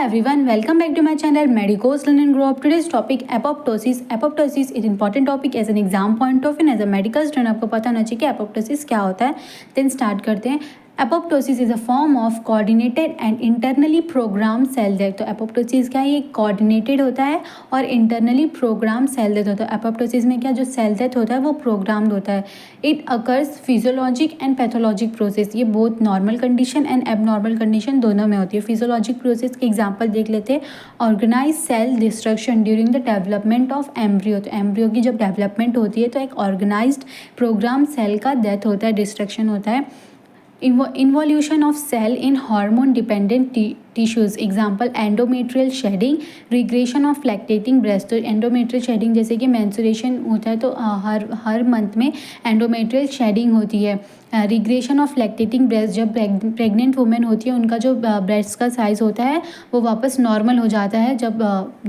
everyone, welcome back to my channel Medicos Learn and Grow Up. Today's topic apoptosis. Apoptosis is an important topic as an exam point of view and as a medical student आपको पता होना चाहिए कि apoptosis क्या होता है. Then start करते हैं. Apoptosis is a form of coordinated and internally programmed cell death. तो apoptosis क्या है, ये coordinated होता है और internally programmed cell death होता है. apoptosis में क्या, जो cell death होता है वो programmed होता है. It occurs physiologic and pathologic process. ये both normal condition and abnormal condition दोनों में होती है. physiologic process के example देख लेते हैं. Organized cell destruction during the development of embryo. तो embryo की जब development होती है तो एक organized programmed cell का death होता है, destruction होता है. Involution of cell in hormone dependent tissues, example endometrial shedding, regression of lactating breast. तो एंडोमेट्रियल शेडिंग जैसे कि मेंस्ट्रुएशन होता है तो हर मंथ में एंडोमेट्रियल शेडिंग होती है. रिग्रेशन ऑफ लैक्टेटिंग ब्रेस्ट, जब प्रेग्नेंट वुमेन होती है उनका जो ब्रेस्ट का साइज़ होता है वो वापस नॉर्मल हो जाता है जब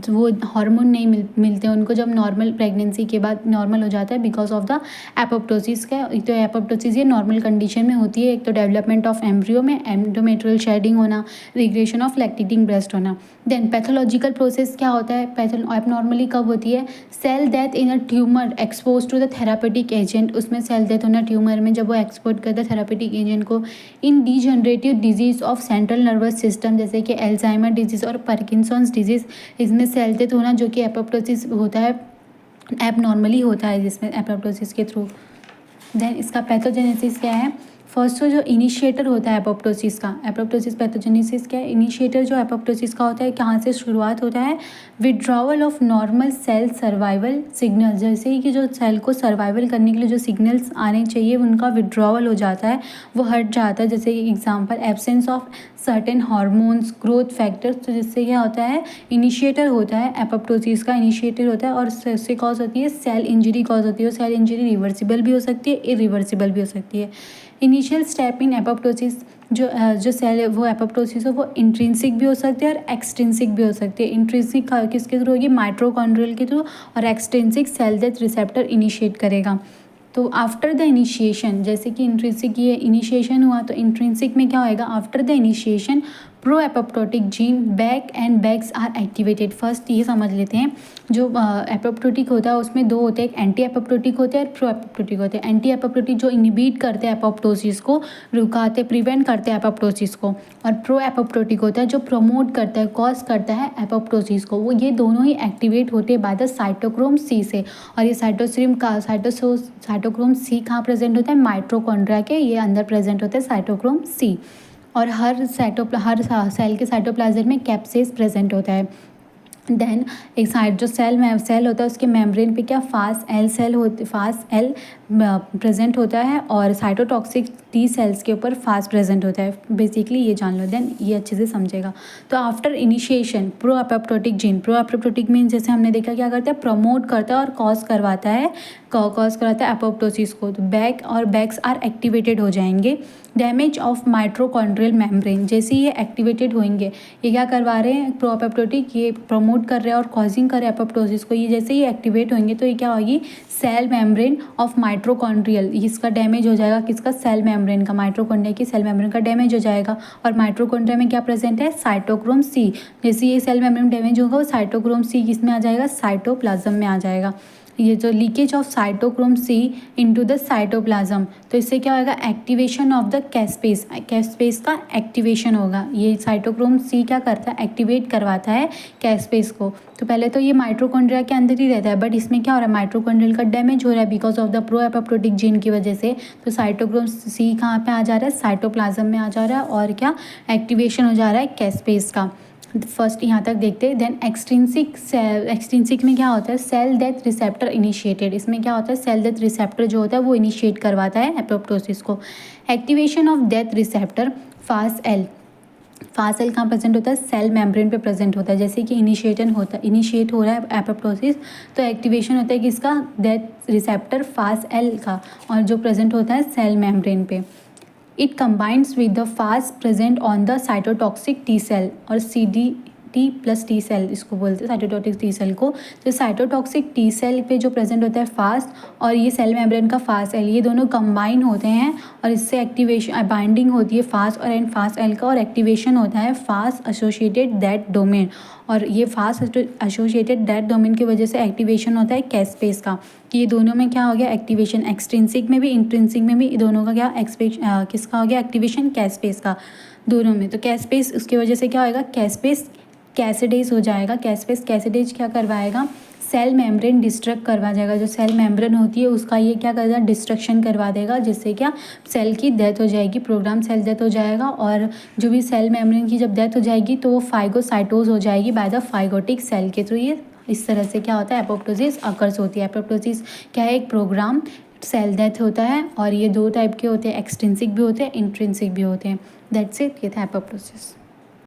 वो हार्मोन नहीं मिलते उनको, जब नॉर्मल प्रेगनेंसी के बाद नॉर्मल हो जाता है बिकॉज ऑफ द एपोप्टोसिस का. तो एपोप्टोसिस ये नॉर्मल कंडीशन में होती है. एक तो डेवलपमेंट ऑफ एम्ब्रियो में एंडोमेट्रियल शेडिंग होना, रिग्रेशन ऑफ लैक्टेटिंग ब्रेस्ट होना. देन पैथोलॉजिकल प्रोसेस क्या होता है, एबनॉर्मली कब होती है, cell death in a tumour expose to the therapeutic agent. उसमें सेल डेथ होना ट्यूमर में जब वो एक्सपोज करता है थेरापेटिक एजेंट को. In degenerative disease of central nervous system जैसे कि एल्जाइमर डिजीज और पार्किंसंस डिजीज, इसमें सेल डेथ होना जो कि एपोप्टोसिस होता है, एबनॉर्मली होता है जिसमें एपोप्टोसिस के थ्रू. देन इसका पैथोजेनेसिस क्या है. फर्स्ट तो जो इनिशिएटर होता है एपोप्टोसिस का, एपोप्टोसिस पैथोजेनेसिस क्या है, इनिशिएटर जो एपोप्टोसिस का होता है कहाँ से शुरुआत होता है, withdrawal of normal cell survival signal. जैसे ही कि जो सेल को सर्वाइवल करने के लिए जो सिग्नल्स आने चाहिए उनका विड्रॉवल हो जाता है, वो हट जाता है. जैसे example absence of certain hormones, growth factors. तो जिससे क्या होता है, इनिशिएटर होता है एपोप्टोसिस का, इनिशिएटर होता है और इससे कॉज होती है सेल इंजरी कॉज होती है. सेल इंजरी रिवर्सिबल भी हो सकती है, इरिवर्सिबल भी हो सकती है. इनिशियल स्टेप इन एपोप्टोसिस, जो सेल है वो एपोप्टोसिस हो वो इंट्रिंसिक भी हो सकती है और एक्सट्रिंसिक भी हो सकती है. इंट्रिंसिक किसके थ्रू होगी, माइट्रोकॉन्ड्रियल के थ्रू, और extrinsic cell death receptor initiate करेगा. तो आफ्टर द इनिशिएशन, जैसे कि इंट्रिंसिक ये इनिशिएशन हुआ तो इंट्रिंसिक में क्या होएगा, after the initiation pro apoptotic gene Bak and Bax are activated. First ये समझ लेते हैं, जो एपोप्टोटिक होता है उसमें दो होते हैं, एक एंटी एपोप्टोटिक होते हैं और प्रो एपोप्टोटिक होते हैं. एंटी एपोप्टोटिक जो इनहिबिट करते हैं एपोप्टोसिस को, रुकाते प्रिवेंट करते हैं एपोप्टोसिस को, और प्रो एपोप्टोटिक होता है जो प्रमोट करता है, कॉज करता है एपोप्टोसिस को. वो ये दोनों ही एक्टिवेट होते हैं बाय द साइटोक्रोम सी से. और ये साइटोक्रोम सी कहाँ प्रेजेंट होता है, माइट्रोकॉन्ड्रिया के ये अंदर प्रेजेंट होता है साइटोक्रोम सी. और हर सेल के साइटोप्लाज्म में कैप्सेस प्रेजेंट होता है. देन एक साइड जो सेल होता है उसके मेम्ब्रेन पे क्या फास्ट एल प्रेजेंट होता है और साइटोटॉक्सिक टी सेल्स के ऊपर फास्ट प्रेजेंट होता है. बेसिकली ये जान लो, देन ये अच्छे से समझेगा. तो after initiation pro apoptotic gene, pro apoptotic mean जैसे हमने देखा क्या करता है, प्रमोट करता है और कॉज करवाता है एपोप्टोसिस को. तो बैक और बैक्स आर एक्टिवेटेड हो जाएंगे. डैमेज ऑफ माइट्रोकॉन्ड्रियल मेम्ब्रेन, जैसे ये एक्टिवेटेड होंगे, ये क्या करवा रहे हैं, प्रो एपोप्टोटिक ये प्रमोट कर रहे हैं और कॉजिंग कर रहे हैं एपोप्टोसिस को. ये जैसे ही एक्टिवेट होंगे तो ये क्या होगी, सेल मेम्ब्रेन ऑफ माइट्रोकॉन्ड्रियल, इसका डैमेज हो जाएगा. किसका, सेल मेम्ब्रेन का, माइट्रोकॉन्ड्रिया की सेल मेम्ब्रेन का डैमेज हो जाएगा. और माइट्रोकॉन्ड्रिया में क्या प्रेजेंट है, साइटोक्रोम सी. जैसे ये सेल मेम्ब्रेन डैमेज होगा वो साइटोक्रोम सी किस में आ जाएगा, साइटोप्लाज्म में आ जाएगा. ये जो leakage of cytochrome C into the cytoplasm, तो इससे क्या होगा, एक्टिवेशन ऑफ द कैस्पेस का एक्टिवेशन होगा. ये साइटोक्रोम सी क्या करता है, एक्टिवेट करवाता है कैस्पेस को. तो पहले तो ये माइट्रोकॉन्ड्रिया के अंदर ही रहता है, बट इसमें क्या हो रहा है, माइट्रोकॉन्ड्रियल का डैमेज हो रहा है because of the pro apoptotic gene की वजह से. तो साइटोक्रोम सी कहाँ पे आ जा रहा है, साइटोप्लाज्म में आ जा रहा है और क्या एक्टिवेशन हो जा रहा है कैस्पेस का. फर्स्ट यहाँ तक देखते हैं. देन एक्सट्रिंसिक में क्या होता है, सेल डेथ रिसेप्टर इनिशिएटेड. इसमें क्या होता है, सेल डेथ रिसेप्टर जो होता है वो इनिशिएट करवाता है एपोप्टोसिस को. Activation of death receptor fast L कहाँ प्रेजेंट होता है, सेल मेम्ब्रेन पे प्रेजेंट होता है. जैसे कि इनिशिएट हो रहा है एपोप्टोसिस तो एक्टिवेशन होता है किसका, डेथ रिसेप्टर फास्ट एल का, और जो प्रेजेंट होता है सेल मेम्ब्रेन पे. It combines with the fast present on the cytotoxic T cell और टी प्लस टी सेल इसको बोलते हैं साइटोटॉक्सिक टी सेल को। तो साइटोटॉक्सिक टी सेल पे जो प्रेजेंट होता है फास्ट और ये सेल मेम्ब्रेन का फास्ट सेल, ये दोनों कंबाइन होते हैं और इससे एक्टिवेशन बाइंडिंग होती है फास्ट और एंड फास्ट एल का, और एक्टिवेशन होता है फास्ट एसोसिएटेड दैट डोमेन, और ये फास्ट एसोसिएटेड दैट डोमेन की वजह से एक्टिवेशन होता है कैस्पेस का। ये दोनों में क्या हो गया एक्टिवेशन, एक्सट्रिंसिक में भी इंट्रिंसिक में भी दोनों का क्या किसका हो गया एक्टिवेशन कैस्पेस का, दोनों में। तो कैस्पेस उसकी वजह से क्या होएगा कैस्पेस कैसिडेज हो जाएगा। कैस्पेस कैसिडेज क्या करवाएगा सेल मेम्ब्रेन डिस्ट्रक्ट करवा जाएगा, जो सेल मेम्ब्रेन होती है उसका ये क्या करेगा डिस्ट्रक्शन करवा देगा, जिससे क्या सेल की डेथ हो जाएगी, प्रोग्राम सेल डेथ हो जाएगा। और जो भी सेल मेम्ब्रेन की जब डेथ हो जाएगी तो वो फाइगोसाइटोज हो जाएगी बाय द फाइगोटिक सेल के थ्रू। ये इस तरह से क्या होता है एपोप्टोसिस अकर्स होती है। एपोप्टोसिस क्या है एक प्रोग्राम सेल डेथ होता है, और ये दो टाइप के होते हैं एक्सट्रिंसिक भी होते हैं इंट्रिंसिक भी होते हैं। दैट्स इट, ये था एपोप्टोसिस।